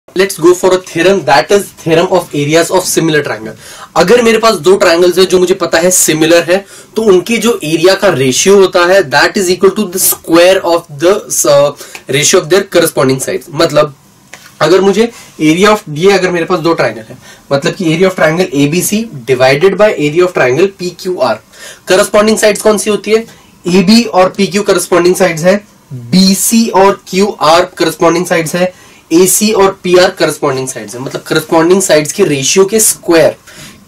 Let's go for a theorem, that is theorem of areas of similar triangle. अगर मेरे पास दो triangles है जो मुझे पता है सिमिलर है, तो उनके जो एरिया का रेशियो होता है that is equal to the square of the ratio of their corresponding sides. मतलब अगर मुझे एरिया ऑफ, ये अगर मेरे पास दो ट्रायंगल है, मतलब कि area of triangle ABC divided by area of triangle PQR, corresponding sides कौन सी होती है? एबी और पीक्यू करस्पॉन्डिंग साइड्स है, बीसी और क्यूआर करस्पॉन्डिंग साइड्स है, एसी और पीआर करस्पॉन्डिंग साइड्स है। मतलब करस्पॉन्डिंग साइड्स के रेशियो के स्क्वायर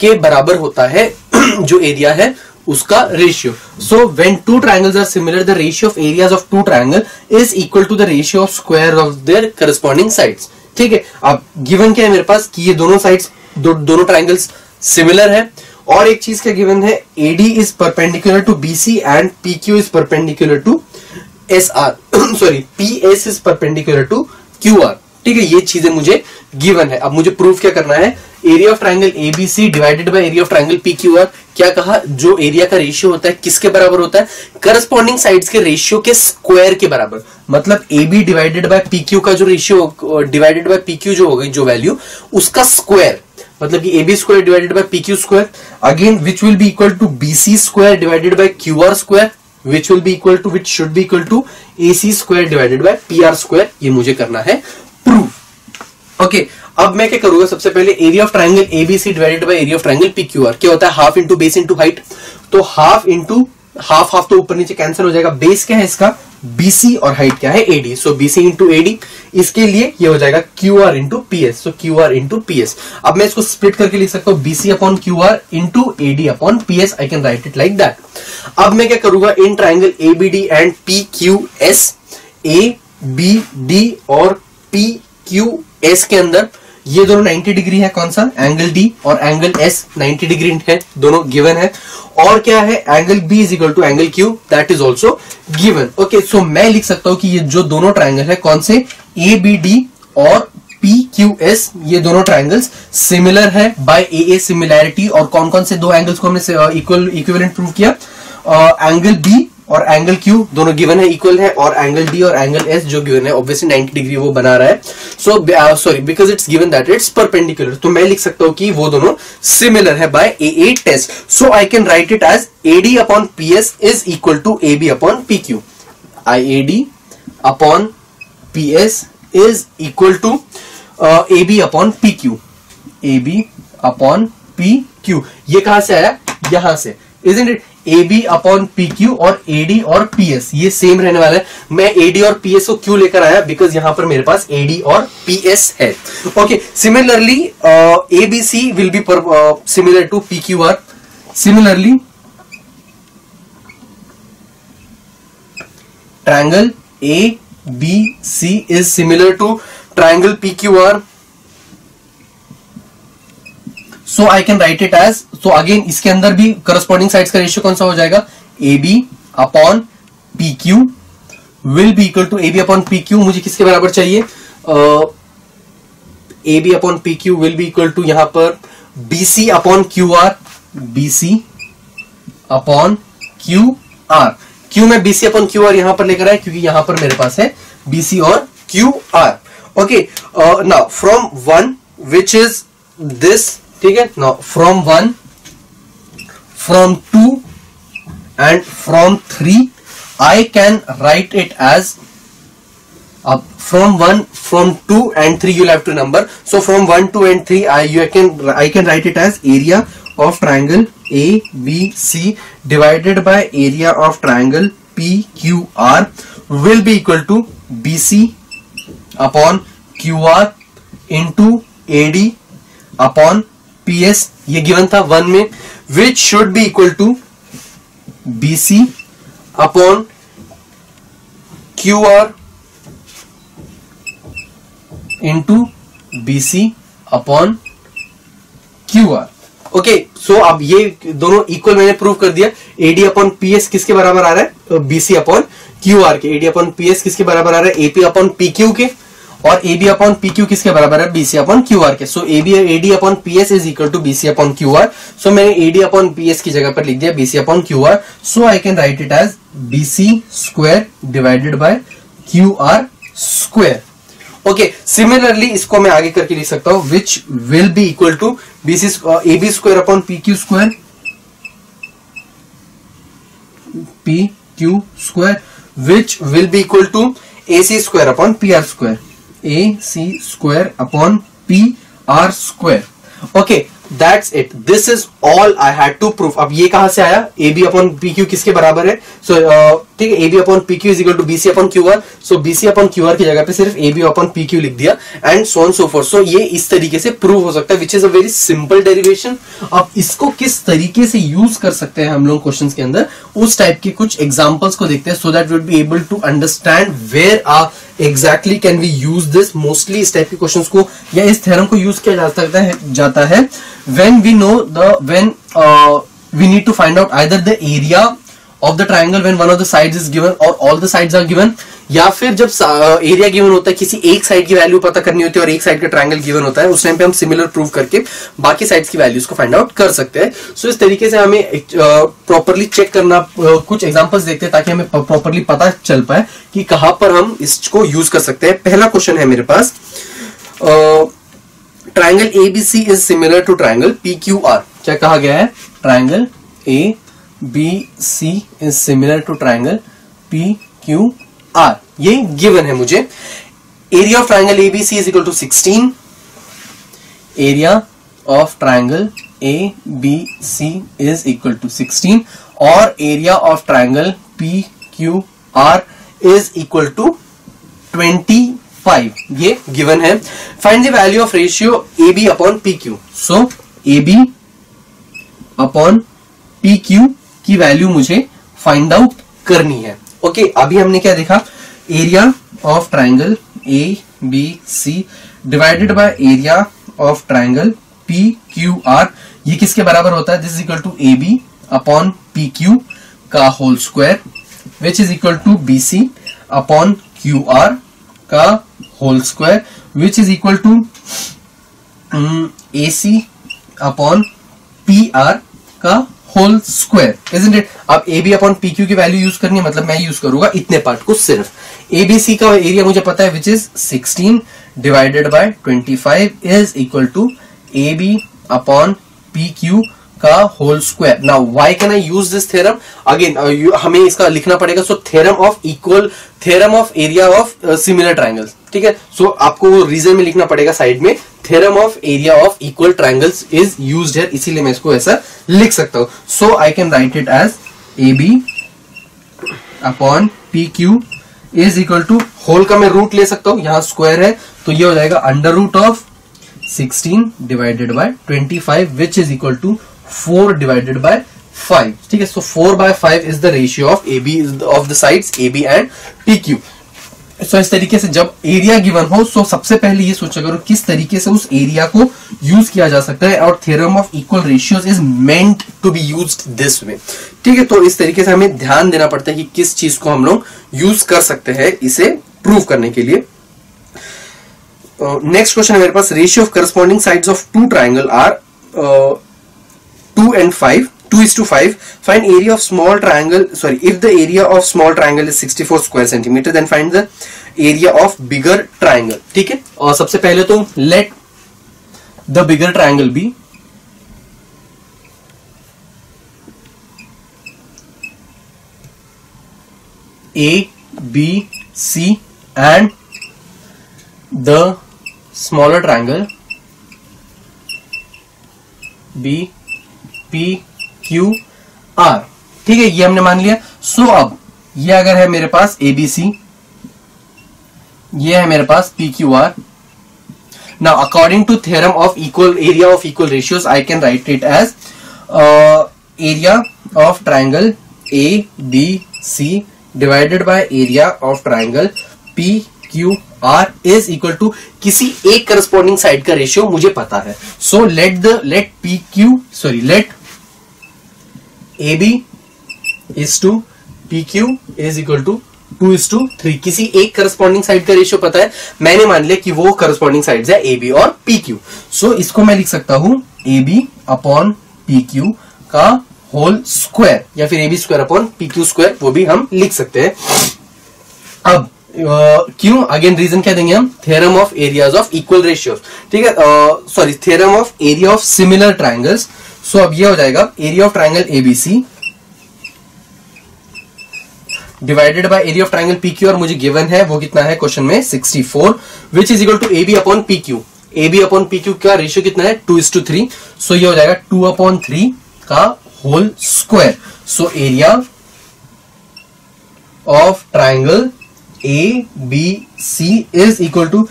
के बराबर होता है जो एरिया है उसका ratio. So when two triangles are similar, the ratio of areas of two triangle is equal to the ratio of square of their corresponding sides. ठीक है, अब गिवन क्या है मेरे पास कि ये दोनों साइड्स दोनों ट्रायंगल्स सिमिलर है, और एक चीज क्या गिवन है, AD is perpendicular to BC and PQ is perpendicular to SR, sorry PS is perpendicular to QR। ठीक है, ये चीजें मुझे गिवन है। अब मुझे प्रूफ क्या करना है, area of triangle ABC divided by area of triangle PQR, क्या कहा, जो एरिया का रेशियो होता है किसके बराबर होता है? करस्पॉन्डिंग साइड्स के रेशियो के स्क्वायर के बराबर। मतलब AB डिवाइडेड बाय PQ का जो रेशियो डिवाइडेड बाय PQ जो होगी जो वैल्यू, उसका स्क्वायर, मतलब कि AB square divided by PQ square, again which will be equal to BC square divided by QR square, which will be equal to, which should be equal to AC square divided by PR square। ये मुझे करना है proof. Okay, अब मैं क्या करूंगा, सबसे पहले area of triangle ABC divided by area of triangle PQR क्या होता है, half into base into height. तो हाफ इंटू हाफ, हाफ तो ऊपर नीचे कैंसिल हो जाएगा, बेस क्या है इसका BC और हाइट क्या है AD, सो BC इंटू AD। इसके लिए ये हो जाएगा QR इंटू PS, सो QR इंटू PS। अब मैं इसको स्प्लिट करके लिख सकता हूं BC upon QR into AD upon PS, I can write it like that. अब मैं क्या करूंगा, in triangle ABD and PQS, ABD और PQS के अंदर ये दोनों 90 डिग्री है, कौन सा, एंगल D और एंगल S 90 डिग्री है, दोनों गिवन है। और क्या है, angle B is equal to angle Q, that is also given. Okay, so मैं लिख सकता हूं कि ये जो दोनों ट्रायंगल है, कौन से, ABD और PQS, ये दोनों ट्रायंगल्स सिमिलर है बाय AA सिमिलैरिटी। और कौन कौन से दो एंगल्स को हमने इक्विवेलेंट प्रूव किया, एंगल B और एंगल Q दोनों गिवन है, इक्वल है, और एंगल D और एंगल S जो गिवन है ऑब्वियसली 90 डिग्री वो बना रहा है। So sorry, because it's given that it's perpendicular, तो मैं लिख सकता हूं कि वो दोनों सिमिलर है by AA test. So I can write it as AD upon PS is equal to AB upon PQ। IAD upon PS is equal to AB upon PQ, AB upon PQ। ये कहां से आया, यहां से, isn't it? AB upon PQ और AD और PS ये same रहने वाला है। मैं AD और PS को क्यों लेकर आया, बिकॉज यहां पर मेरे पास AD और PS है। Okay, similarly ABC will be similar to PQR। Similarly triangle ABC is similar to triangle PQR। So I can write it as, so again इसके अंदर भी करस्पॉन्डिंग साइड्स का रेशियो कौन सा हो जाएगा, AB upon PQ will be equal to AB upon PQ। मुझे किसके बराबर चाहिए, AB upon PQ will be equal to यहां पर BC upon QR, BC upon QR। क्यों मैं BC अपॉन QR यहां पर लेकर आया, क्योंकि यहां पर मेरे पास है BC और QR। Okay, now from 1 which is this, ठीक है, now from 1, from 2 and from 3 I can write it as, अब from 1, from 2 and 3 you'll have to number, so from 1, 2 and 3 I can write it as area of triangle ABC divided by area of triangle PQR will be equal to BC upon QR into AD upon PS, ये given था 1 में, which should be equal to BC upon QR into BC upon QR। Okay, so अब ये दोनों equal मैंने prove कर दिया। AD upon PS किसके बराबर आ रहा है, तो BC अपॉन QR के। AD अपॉन PS किसके बराबर आ रहा है, AP अपॉन PQ के। और AB अपॉन PQ किसके बराबर है, BC अपॉन QR के। So AD upon PS is equal to BC upon QR। So मैंने AD अपॉन PS की जगह पर लिख दिया BC upon QR। So I can write it as BC square divided by QR square. Okay, similarly इसको मैं आगे करके लिख सकता हूं, which will be equal to BC AB square upon PQ square, PQ square, which will be equal to AC square upon PR square, AC square upon PR square. Okay, that's it, this is all I had to proof. अब ये कहां से आया, AB upon PQ किसके बराबर है, सो ठीक है, AB upon PQ is equal to BC upon QR, so BC upon QR की जगह पे सिर्फ AB अपॉन PQ लिख दिया, and so on so forth. So ये इस तरीके से प्रूव हो सकता है, which is a very simple derivation. अब इसको किस तरीके से यूज कर सकते हैं हम लोग क्वेश्चंस के अंदर, उस टाइप के कुछ एग्जांपल्स को देखते हैं, so that we would be able to understand where are exactly can we use this. Mostly इस टाइप के क्वेश्चंस को या इस थ्योरम को यूज किया जाता है when we know we need to find out either the area of the triangle when one of the sides is given or all the sides are given, या फिर जब एरिया गिवन होता है, किसी एक साइड की वैल्यू पता करनी होती है और एक साइड का ट्रायंगल गिवन होता है, उस टाइम पे हम सिमिलर प्रूव करके बाकी साइड्स की वैल्यूज को फाइंड आउट कर सकते हैं। सो इस तरीके से हमें प्रॉपरली चेक करना, कुछ एग्जांपल्स देखते हैं ताकि हमें प्रॉपरली पता चल पाए कि कहां पर हम इसको यूज कर सकते हैं। पहला क्वेश्चन है मेरे पास, triangle ABC is similar to triangle PQR। क्या कहा गया है, triangle ABC is similar to triangle PQR, ये गिवन है मुझे। Area of triangle ABC is equal to 16, area of triangle ABC is equal to 16, और area of triangle PQR is equal to 25, ये given है। Find the value of ratio AB upon PQ। So AB upon PQ की वैल्यू मुझे find out करनी है। Okay, अभी हमने क्या देखा, area of triangle ABC divided by area of triangle PQR, ये किसके बराबर होता है, this is equal to AB upon PQ का whole square, which is equal to BC upon QR का whole square, which is equal to AC upon PR का whole square, isn't it. अब AB upon PQ की value use करनी है, मतलब मैं use करूंगा इतने पार्ट को सिर्फ। ABC का एरिया मुझे पता है, which is 16 divided by 25 is equal to AB upon PQ का whole square. Now why can I use this theorem, again हमें इसका लिखना पड़ेगा। So theorem of area of similar triangles, ठीक है। सो आपको रीजन में लिखना पड़ेगा साइड में, theorem of area of equal triangles is used here, इसीलिए मैं इसको ऐसा लिख सकता हूं। So I can write it as AB upon PQ is equal to, whole का मैं रूट ले सकता हूं, यहां स्क्वायर है तो ये हो जाएगा under root of 16 divided by 25 which is equal to 4 divided by 5, ठीक है। So 4/5 is the ratio of AB of the sides AB and PQ। So इस तरीके से जब एरिया गिवन हो, सो सबसे पहले ये सोचा करो किस तरीके से उस एरिया को यूज किया जा सकता है, और theorem of equal ratios is meant to be used this way, ठीक है। तो इस तरीके से हमें ध्यान देना पड़ता है कि किस चीज को हम लोग यूज कर सकते हैं इसे प्रूव करने के लिए। नेक्स्ट क्वेश्चन है मेरे पास, ratio of corresponding sides of two triangle are 2 and 5, 2:5. Find area of small triangle. Sorry, if the area of small triangle is 64 square centimeter, then find the area of bigger triangle. ठीक है। और सबसे पहले तो let the bigger triangle be A, B, C, and the smaller triangle B, P, Q, R, ठीक है, ये हमने मान लिया। सो अब ये अगर है मेरे पास ABC, ये है मेरे पास PQR। Now according to theorem of equal area of equal ratios, I can write it as area of triangle ABC divided by area of triangle PQR is equal to, किसी एक करस्पॉन्डिंग साइड का ratio मुझे पता है। So let AB is to PQ is equal to 2:3। किसी एक corresponding side का ratio पता है, मैंने मान लिया कि वो करस्पॉन्डिंग साइड्स है AB और PQ। सो इसको मैं लिख सकता हूं AB अपॉन PQ का होल स्क्वायर, या फिर AB square upon PQ square, वो भी हम लिख सकते हैं। अब क्यों? अगेन रीजन क्या देंगे हम? Theorem of areas of equal ratios, ठीक है, sorry theorem of area of similar triangles. So अब ये हो जाएगा area of triangle ABC divided by area of triangle PQ, और मुझे गिवन है वो कितना है क्वेश्चन में 64, which is equal to A B upon P Q. A B upon P Q का रेशियो कितना है? 2:3। सो ये हो जाएगा 2/3 का whole square. So area of triangle A B C is equal to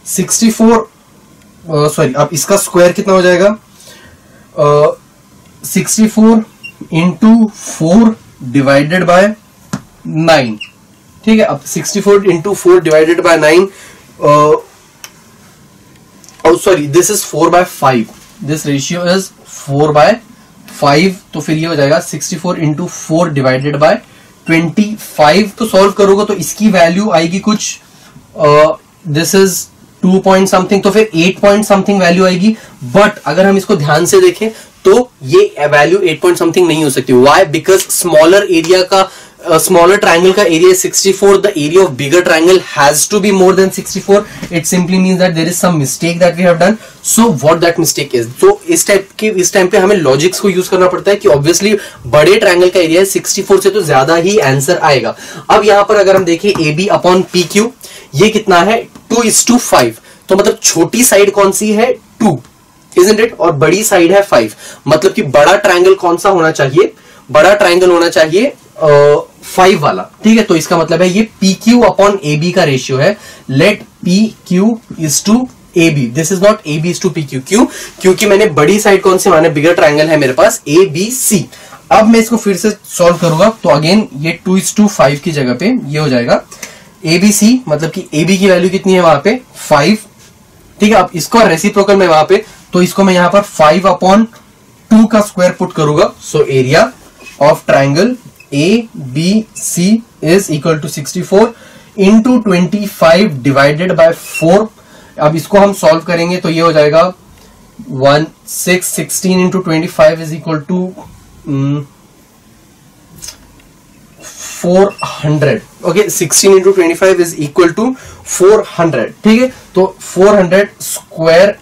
64, sorry अब इसका स्क्वायर कितना हो जाएगा? 64 इंटू 4 डिवाइडेड बाय 9, ठीक है। अब 64 into 4 divided bye 9, sorry this is 4/5, this ratio is 4/5। तो फिर ये हो जाएगा 64 इंटू 4 डिवाइडेड बाय 25। तो सॉल्व करोगे तो इसकी वैल्यू आएगी कुछ, दिस इज 2 पॉइंट समथिंग, तो फिर 8 पॉइंट समथिंग वैल्यू आएगी। बट अगर हम इसको ध्यान से देखें तो ये वैल्यू 8 पॉइंट समथिंग नहीं हो सकती। व्हाई? बिकॉज स्मॉलर एरिया का स्मॉलर ट्रायंगल का area 64, the area of bigger triangle has to be more than 64। It simply means that there is some mistake that we have done. So what that mistake is, तो इस time पे हमें logics को use करना पड़ता है कि obviously बड़े ट्रायंगल का एरिया 64 से तो ज्यादा ही आंसर आएगा। अब यहां पर अगर हम देखें A B upon P Q, ये कितना है? 2:5। तो मतलब छोटी साइड कौन सी है? 2, isn't it? और बड़ी साइड है 5। मतलब कि बड़ा ट्रायंगल कौन सा होना चाहिए? बड़ा ट्रायंगल होना चाहिए 5 वाला, ठीक है। तो इसका मतलब है ये P Q upon A B का रेशियो है। Let P Q is to A B, this is not A B is to P Q. क्यों? क्योंकि मैंने बड़ी साइड कौन सी माने? बिगर ट्रायंगल है मेरे पास ए बी सी। अब मैं इसको फिर से सॉल्व करूंगा तो अगेन ये 2:5 की जगह पे ये हो जाएगा ए बी सी, मतलब कि ए बी की वैल्यू कितनी है वहां पे? 5, ठीक है। अब इसको रेसिप्रोकल में वहां पे, तो इसको मैं यहां पर 5/2 का स्क्वायर पुट करूंगा। So area of triangle A B C is equal to 64 into 25 divided by 4। अब इसको हम सॉल्व करेंगे तो ये हो जाएगा 16 into 25 is equal to 400। Okay, 16 into 25 is equal to 400, ठीक है। तो 400 square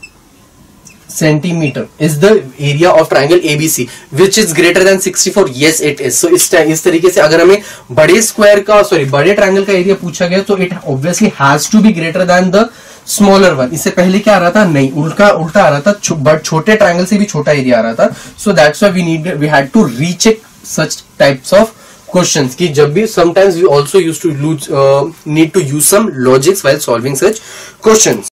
centimeter is the area of triangle ABC which is greater than 64. yes it is. so इस तरीके से अगर हमें बड़े स्क्वायर का बड़े ट्रायंगल का एरिया पूछा गया तो it obviously has to be greater than the smaller one. इससे पहले क्या आ रहा था? नहीं, उल्टा आ रहा था, बट छोटे ट्रायंगल से भी छोटा एरिया आ रहा था। so that's why we had to recheck such types of questions कि जब भी sometimes we also used to need to use some logics while solving such questions.